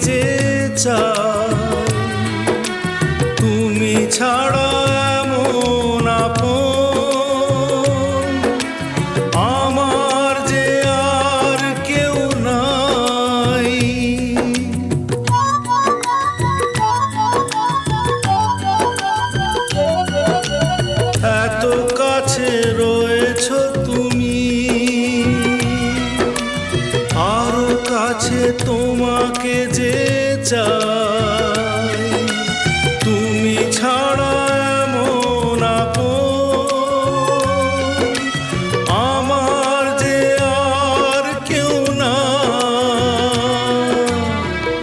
যে চাই, তুমি ছাড়া এমন আপন আমার যে আর কেউ নাই। এত কাছে রয়েছো তুমি, আরো কাছে তোমাকে যে চাই।